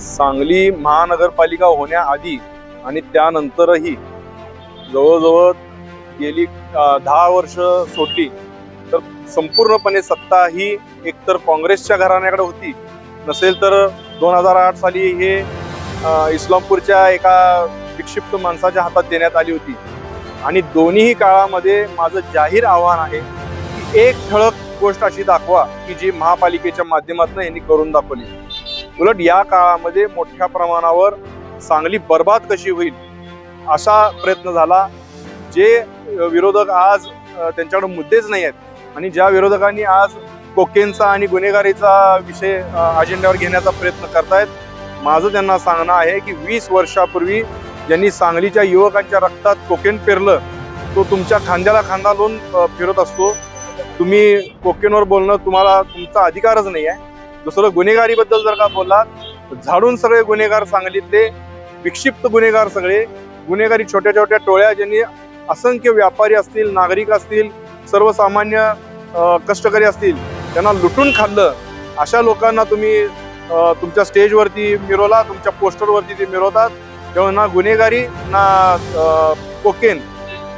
सांगली महानगरपालिका होण्याआधी आणि त्यानंतरही जवळजवळ गेली 10 वर्ष सोडली तर संपूर्णपणे सत्ता ही एकतर काँग्रेसच्या घराण्याकडे होती, नसेल तर 2008 साली हे इस्लामपूरच्या एका विक्षिप्त माणसाच्या हातात देण्यात आली होती। आणि दोन्ही काळामध्ये माझं जाहीर आव्हान आहे की एक ठळक गोष्ट अशी दाखवा की जी महापालिकेच्या माध्यमातून यांनी करून दाखवली। उलट या काळामध्ये मोठ्या प्रमाणावर सांगली बर्बाद कशी होईल असा प्रयत्न झाला। जे विरोधक आज त्यांच्याकडे मुद्देच नाही आहेत आणि ज्या विरोधकांनी आज कोकेनचा आणि गुन्हेगारीचा विषय अजेंड्यावर घेण्याचा प्रयत्न करतायत, माझं त्यांना सांगणं आहे की 20 वर्षापूर्वी ज्यांनी सांगलीच्या युवकांच्या रक्तात कोकेन पेरलं तो तुमच्या खांद्याला खांदा लावून फिरत असतो। तुम्ही कोकेनवर बोलणं तुम्हाला तुमचा अधिकारच नाही आहे। दुसरं गुन्हेगारीबद्दल जर का बोललात झाडून सगळे गुन्हेगार सांगलीतले विक्षिप्त गुन्हेगार सगळे गुन्हेगारी छोट्या छोट्या टोळ्या ज्यांनी असंख्य व्यापारी असतील, नागरिक असतील, सर्वसामान्य कष्टकरी असतील त्यांना लुटून खाल्लं, अशा लोकांना तुम्ही तुमच्या स्टेजवरती मिरवला, तुमच्या पोस्टरवरती ते मिरवतात। तेव्हा ना गुन्हेगारी ना कोकेन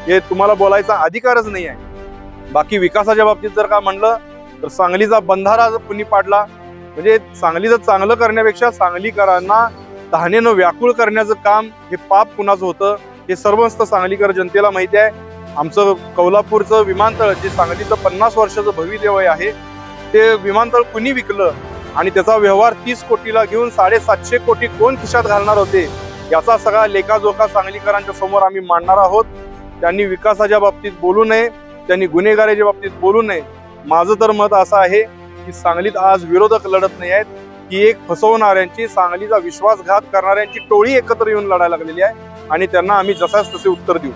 हे तुम्हाला बोलायचा अधिकारच नाही आहे। बाकी विकासाच्या बाबतीत जर का म्हणलं तर सांगलीचा बंधारा कुणी पाडला, म्हणजे सांगलीचं चांगलं करण्यापेक्षा सांगलीकरांना तहानेनं व्याकुळ करण्याचं काम हे पाप कुणाचं होतं हे सर्वस्त सांगलीकर जनतेला माहिती आहे। आमचं कोल्हापूरचं विमानतळ जे सांगलीचं 50 वर्षाचं भवितव्य आहे ते विमानतळ कुणी विकलं आणि त्याचा व्यवहार 30 कोटीला घेऊन 750 कोटी कोण खिशात घालणार होते याचा सगळा लेखाजोखा सांगलीकरांच्या समोर आम्ही मांडणार आहोत। त्यांनी विकासाच्या बाबतीत बोलू नये, त्यांनी गुन्हेगारीच्या बाबतीत बोलू नये। माझं तर मत असं आहे की सांगलीत आज विरोधक लढत नाही आहेत, की एक फसवणाऱ्यांची, सांगलीचा विश्वासघात करणाऱ्यांची टोळी एकत्र येऊन लढायला लागलेली आहे आणि त्यांना आम्ही जसाच तसे उत्तर देऊ।